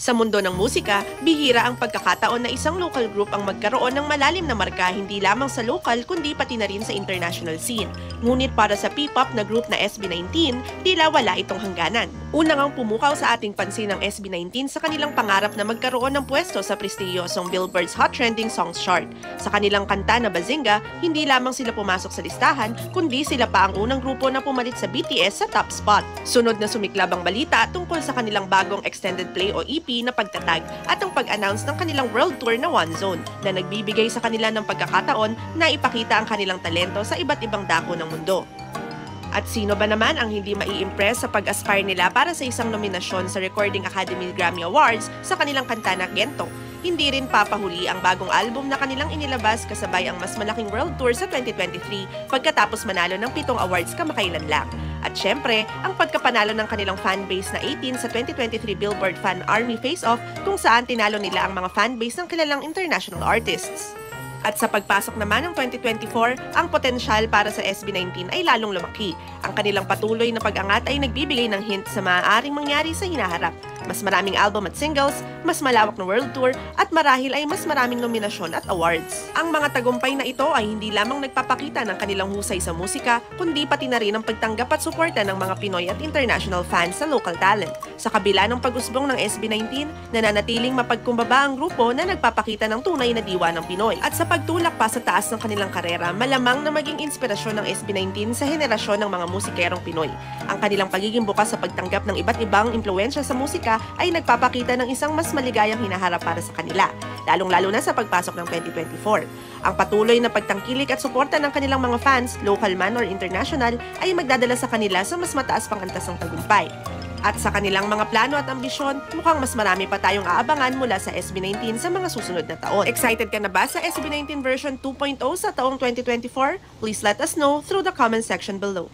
Sa mundo ng musika, bihira ang pagkakataon na isang local group ang magkaroon ng malalim na marka hindi lamang sa local kundi pati na rin sa international scene. Ngunit para sa P-pop na group na SB19, tila wala itong hangganan. Unang ang pumukaw sa ating pansin ng SB19 sa kanilang pangarap na magkaroon ng pwesto sa prestiyosong Billboard's Hot Trending Songs chart. Sa kanilang kanta na Bazinga, hindi lamang sila pumasok sa listahan, kundi sila pa ang unang grupo na pumalit sa BTS sa top spot. Sunod na sumiklab ang balita tungkol sa kanilang bagong extended play o EP na pagtatag at ang pag-announce ng kanilang world tour na One Zone na nagbibigay sa kanila ng pagkakataon na ipakita ang kanilang talento sa iba't ibang dako ng mundo. At sino ba naman ang hindi mai-impress sa pag-aspire nila para sa isang nominasyon sa Recording Academy Grammy Awards sa kanilang kanta na Gento? Hindi rin papahuli ang bagong album na kanilang inilabas kasabay ang mas malaking world tour sa 2023 pagkatapos manalo ng 7 awards kamakailan lang. At syempre, ang pagkapanalo ng kanilang fanbase na 18 sa 2023 Billboard Fan Army Face-Off kung saan tinalo nila ang mga fanbase ng kilalang international artists. At sa pagpasok naman ng 2024, ang potensyal para sa SB19 ay lalong lumaki. Ang kanilang patuloy na pag-angat ay nagbibigay ng hint sa maaaring mangyari sa hinaharap. Mas maraming album at singles, mas malawak na world tour, at marahil ay mas maraming nominasyon at awards. Ang mga tagumpay na ito ay hindi lamang nagpapakita ng kanilang husay sa musika, kundi pati na rin ang pagtanggap at suporta ng mga Pinoy at international fans sa local talent. Sa kabila ng pag-usbong ng SB19, nananatiling mapagkumbaba ang grupo na nagpapakita ng tunay na diwa ng Pinoy. At sa pagtulak pa sa taas ng kanilang karera, malamang na maging inspirasyon ng SB19 sa henerasyon ng mga musikerong Pinoy. Ang kanilang pagiging bukas sa pagtanggap ng iba't ibang impluwensya sa musika ay nagpapakita ng isang mas maligayang hinaharap para sa kanila, lalong-lalo na sa pagpasok ng 2024. Ang patuloy na pagtangkilik at suporta ng kanilang mga fans, local man or international, ay magdadala sa kanila sa mas mataas pang antas ng tagumpay. At sa kanilang mga plano at ambisyon, mukhang mas marami pa tayong aabangan mula sa SB19 sa mga susunod na taon. Excited ka na ba sa SB19 version 2.0 sa taong 2024? Please let us know through the comment section below.